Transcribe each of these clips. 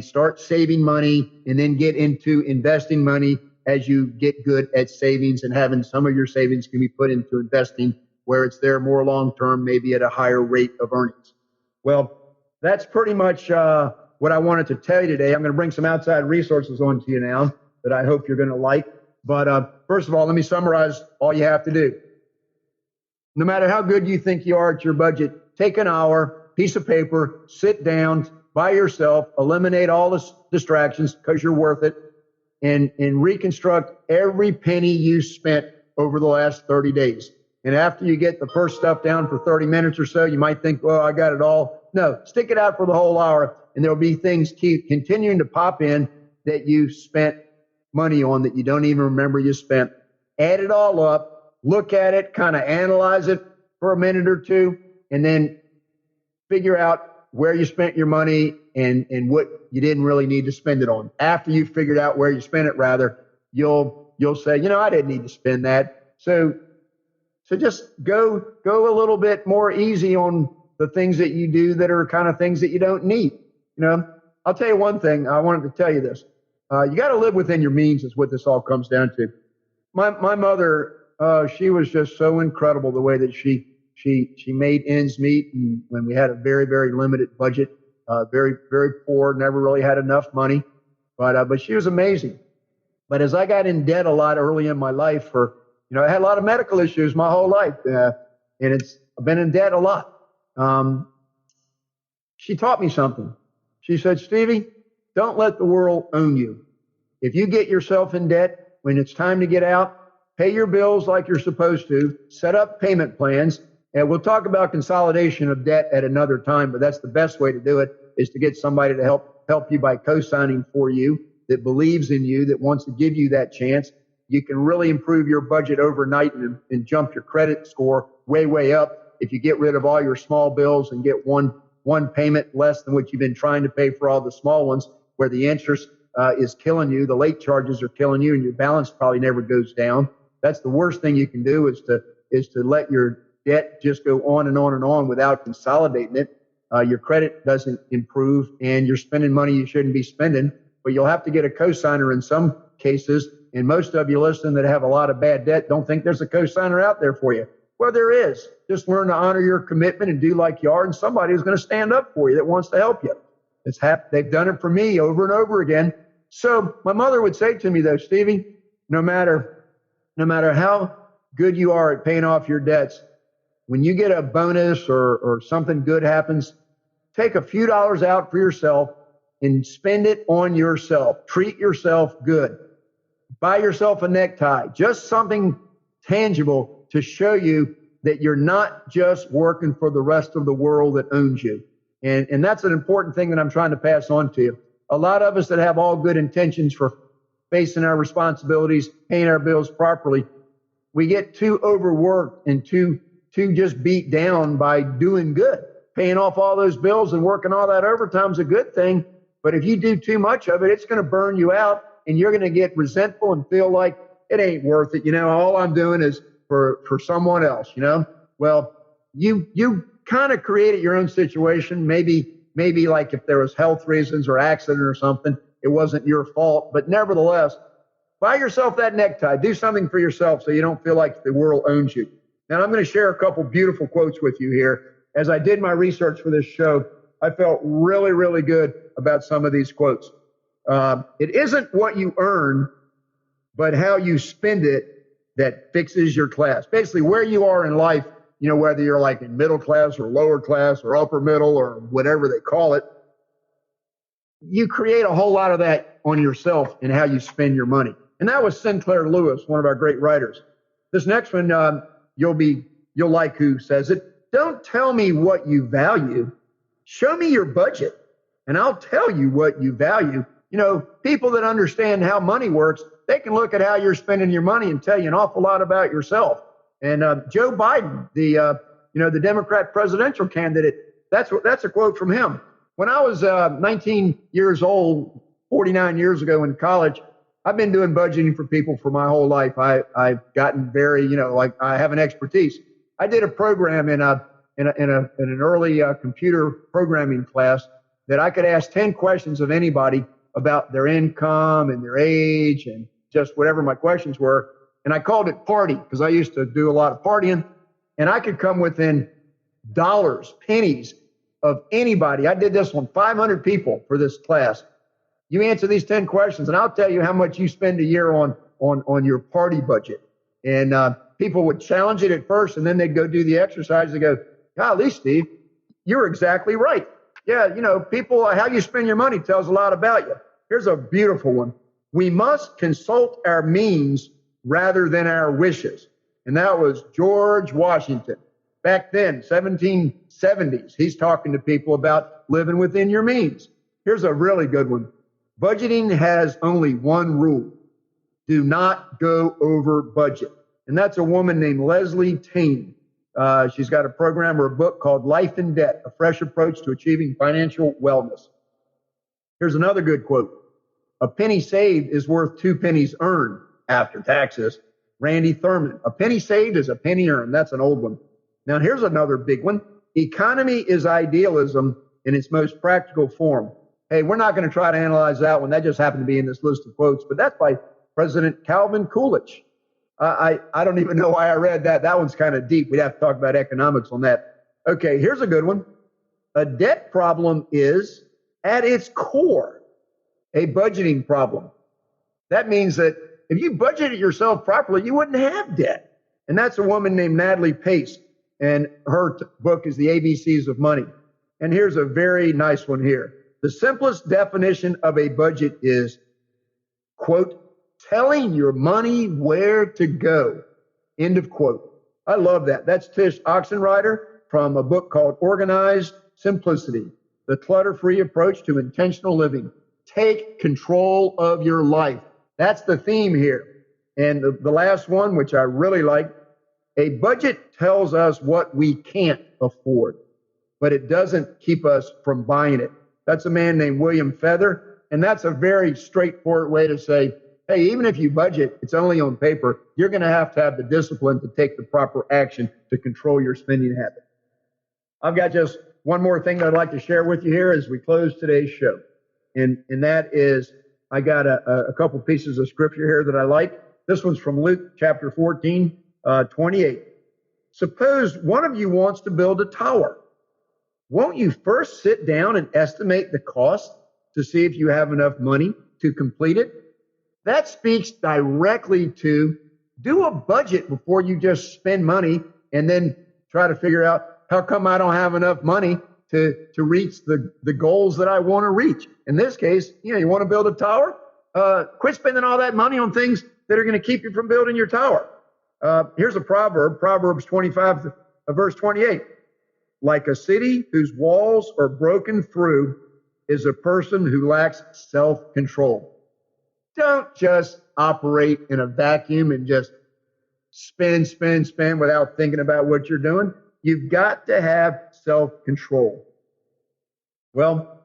and start saving money and then get into investing money as you get good at savings and having some of your savings can be put into investing where it's there more long term, maybe at a higher rate of earnings. Well, that's pretty much what I wanted to tell you today. I'm going to bring some outside resources on to you now that I hope you're going to like. But first of all, let me summarize all you have to do. No matter how good you think you are at your budget, take an hour, piece of paper, sit down by yourself, eliminate all the distractions because you're worth it, and reconstruct every penny you spent over the last 30 days. And after you get the first stuff down for 30 minutes or so, you might think, well, I got it all. No, stick it out for the whole hour, and there'll be things keep continuing to pop in that you spent money on that you don't even remember you spent. Add it all up, look at it, kind of analyze it for a minute or two, and then figure out where you spent your money and what you didn't really need to spend it on. After you've figured out where you spent it, rather, you'll say, I didn't need to spend that. So just go a little bit more easy on the things that you do that are kind of things that you don't need. I'll tell you one thing. I wanted to tell you this. You got to live within your means is what this all comes down to. My mother, she was just so incredible the way that she made ends meet, and when we had a very, very limited budget, very, very poor, never really had enough money, but she was amazing. But as I got in debt a lot early in my life I had a lot of medical issues my whole life, and I've been in debt a lot. She taught me something. She said, Stevie, don't let the world own you. If you get yourself in debt, when it's time to get out, pay your bills like you're supposed to, set up payment plans, and we'll talk about consolidation of debt at another time, but that's the best way to do it, is to get somebody to help you by co-signing for you, that believes in you, that wants to give you that chance. You can really improve your budget overnight and jump your credit score way, way up if you get rid of all your small bills and get one payment less than what you've been trying to pay for all the small ones, where the interest is killing you, the late charges are killing you, and your balance probably never goes down. That's the worst thing you can do, is to let your debt just go on and on and on without consolidating it. Your credit doesn't improve, and you're spending money you shouldn't be spending. But you'll have to get a cosigner in some cases. And most of you listening that have a lot of bad debt don't think there's a cosigner out there for you. Well, there is. Just learn to honor your commitment and do like you are, and somebody is going to stand up for you that wants to help you. They've done it for me over and over again. So my mother would say to me, though, Stevie, no matter how good you are at paying off your debts, when you get a bonus or something good happens, take a few dollars out for yourself and spend it on yourself. Treat yourself good. Buy yourself a necktie, just something tangible to show you that you're not just working for the rest of the world that owns you. And that's an important thing that I'm trying to pass on to you. A lot of us that have all good intentions for facing our responsibilities, paying our bills properly, we get too overworked and too just beat down by doing good. Paying off all those bills and working all that overtime is a good thing. But if you do too much of it, it's going to burn you out, and you're going to get resentful and feel like it ain't worth it. All I'm doing is for someone else, Well, you kind of created your own situation. Maybe like if there was health reasons or accident or something, it wasn't your fault. But nevertheless, buy yourself that necktie. Do something for yourself so you don't feel like the world owns you. Now, I'm going to share a couple beautiful quotes with you here. As I did my research for this show, I felt really, really good about some of these quotes. It isn't what you earn, but how you spend it that fixes your class. Basically, where you are in life, whether you're like in middle class or lower class or upper middle or whatever they call it, you create a whole lot of that on yourself and how you spend your money. And that was Sinclair Lewis, one of our great writers. This next one, you'll like who says it. Don't tell me what you value. Show me your budget, and I'll tell you what you value. People that understand how money works, they can look at how you're spending your money and tell you an awful lot about yourself. And Joe Biden, the Democrat presidential candidate, that's a quote from him. When I was 19 years old, 49 years ago in college, I've been doing budgeting for people for my whole life. I've gotten very, like I have an expertise. I did a program in an early computer programming class that I could ask 10 questions of anybody about their income and their age and just whatever my questions were. And I called it party because I used to do a lot of partying, and I could come within dollars, pennies of anybody. I did this on 500 people for this class. You answer these 10 questions and I'll tell you how much you spend a year on your party budget. And people would challenge it at first, and then they'd go do the exercise. They go, golly, Steve, you're exactly right. Yeah, people, how you spend your money tells a lot about you. Here's a beautiful one. We must consult our means rather than our wishes. And that was George Washington. Back then, 1770s, he's talking to people about living within your means. Here's a really good one. Budgeting has only one rule. Do not go over budget. And that's a woman named Leslie Tain. She's got a program or a book called Life in Debt, A Fresh Approach to Achieving Financial Wellness. Here's another good quote. A penny saved is worth 2 pennies earned after taxes. Randy Thurman. A penny saved is a penny earned. That's an old one. Now, here's another big one. Economy is idealism in its most practical form. Hey, we're not going to try to analyze that one. That just happened to be in this list of quotes, but that's by President Calvin Coolidge. I don't even know why I read that. That one's kind of deep. We'd have to talk about economics on that. Okay, here's a good one. A debt problem is, at its core, a budgeting problem. That means that if you budgeted yourself properly, you wouldn't have debt. And that's a woman named Natalie Pace, and her book is The ABCs of Money. And here's a very nice one here. The simplest definition of a budget is, quote, telling your money where to go, end of quote. I love that. That's Tish Oxenrider from a book called Organized Simplicity, The Clutter-Free Approach to Intentional Living. Take control of your life. That's the theme here. And the last one, which I really like, a budget tells us what we can't afford, but it doesn't keep us from buying it. That's a man named William Feather. And that's a very straightforward way to say, hey, even if you budget, it's only on paper. You're going to have the discipline to take the proper action to control your spending habit. I've got just one more thing that I'd like to share with you here as we close today's show. And that is, I got a couple pieces of scripture here that I like. This one's from Luke chapter 14, 28. Suppose one of you wants to build a tower. Won't you first sit down and estimate the cost to see if you have enough money to complete it? That speaks directly to do a budget before you just spend money and then try to figure out how come I don't have enough money to reach the goals that I want to reach. In this case, you want to build a tower? Quit spending all that money on things that are going to keep you from building your tower. Here's a proverb, Proverbs 25, verse 28. Like a city whose walls are broken through is a person who lacks self-control. Don't just operate in a vacuum and just spend without thinking about what you're doing. You've got to have self-control. Well,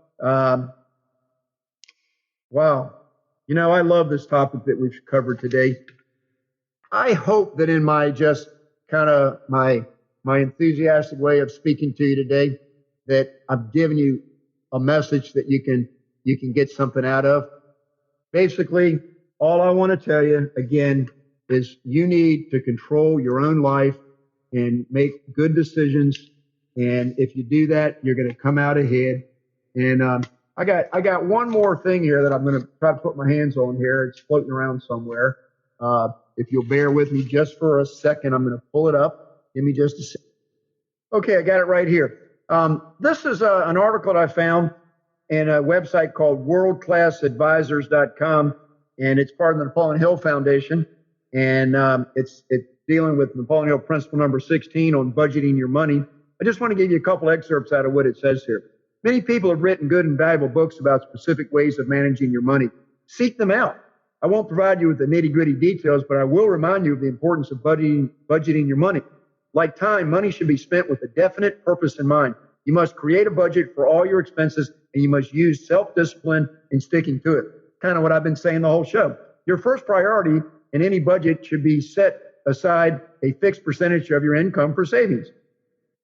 wow. I love this topic that we've covered today. I hope that in my just kind of my enthusiastic way of speaking to you today, that I've given you a message that you can get something out of. Basically, all I want to tell you again is you need to control your own life and make good decisions. And if you do that, you're going to come out ahead. And I got one more thing here that I'm going to try to put my hands on here. It's floating around somewhere. If you'll bear with me just for a second, I'm going to pull it up. Give me just a second. Okay, I got it right here. This is an article that I found in a website called worldclassadvisors.com, and it's part of the Napoleon Hill Foundation. And it's dealing with Napoleon Hill principle number 16 on budgeting your money. I just want to give you a couple excerpts out of what it says here. Many people have written good and valuable books about specific ways of managing your money. Seek them out. I won't provide you with the nitty-gritty details, but I will remind you of the importance of budgeting your money. Like time, money should be spent with a definite purpose in mind. You must create a budget for all your expenses, and you must use self-discipline in sticking to it. Kind of what I've been saying the whole show. Your first priority in any budget should be set aside a fixed percentage of your income for savings.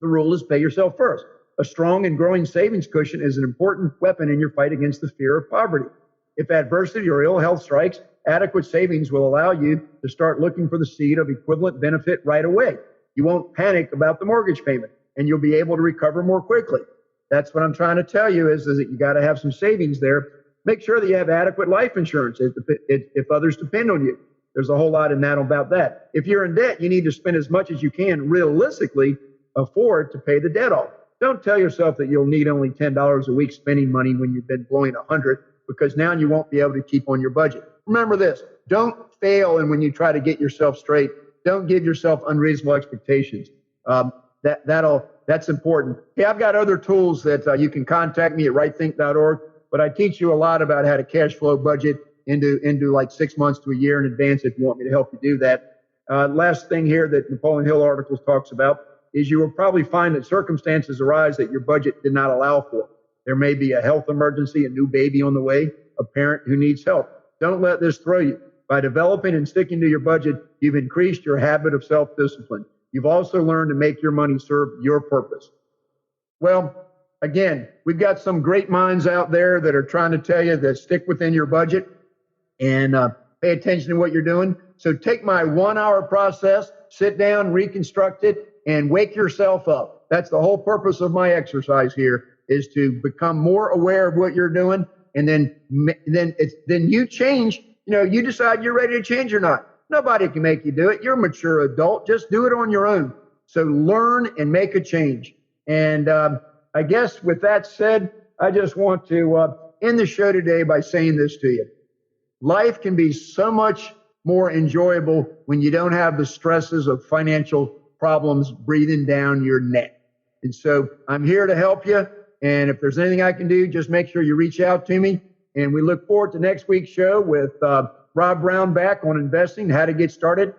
The rule is pay yourself first. A strong and growing savings cushion is an important weapon in your fight against the fear of poverty. If adversity or ill health strikes, adequate savings will allow you to start looking for the seed of equivalent benefit right away. You won't panic about the mortgage payment, and you'll be able to recover more quickly. That's what I'm trying to tell you is that you got to have some savings there. Make sure that you have adequate life insurance if others depend on you. There's a whole lot in that about that. If you're in debt, you need to spend as much as you can realistically afford to pay the debt off. Don't tell yourself that you'll need only $10 a week spending money when you've been blowing $100, because now you won't be able to keep on your budget. Remember this, don't fail, and when you try to get yourself straight, don't give yourself unreasonable expectations. That's important. Hey, I've got other tools that you can contact me at rightthink.org, but I teach you a lot about how to cash flow budget into like 6 months to a year in advance if you want me to help you do that. Last thing here that Napoleon Hill articles talks about is you will probably find that circumstances arise that your budget did not allow for. There may be a health emergency, a new baby on the way, a parent who needs help. Don't let this throw you. By developing and sticking to your budget, you've increased your habit of self-discipline. You've also learned to make your money serve your purpose. Well, again, we've got some great minds out there that are trying to tell you that stick within your budget and pay attention to what you're doing. So take my 1 hour process, sit down, reconstruct it, and wake yourself up. That's the whole purpose of my exercise here, is to become more aware of what you're doing. And then you change, you decide you're ready to change or not. Nobody can make you do it. You're a mature adult. Just do it on your own. So learn and make a change. And I guess with that said, I just want to end the show today by saying this to you. Life can be so much more enjoyable when you don't have the stresses of financial problems breathing down your neck. And so I'm here to help you. And if there's anything I can do, just make sure you reach out to me. And we look forward to next week's show with Rob Brown back on investing, how to get started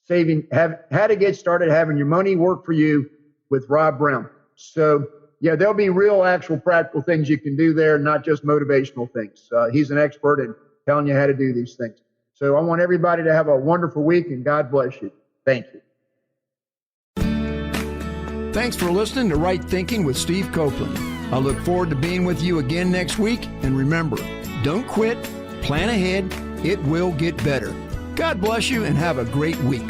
having your money work for you with Rob Brown. So yeah, there'll be real, actual, practical things you can do there, not just motivational things. He's an expert in telling you how to do these things. So I want everybody to have a wonderful week, and God bless you. Thank you. Thanks for listening to Right Thinking with Steve Copeland. I look forward to being with you again next week. And remember, don't quit, plan ahead, it will get better. God bless you and have a great week.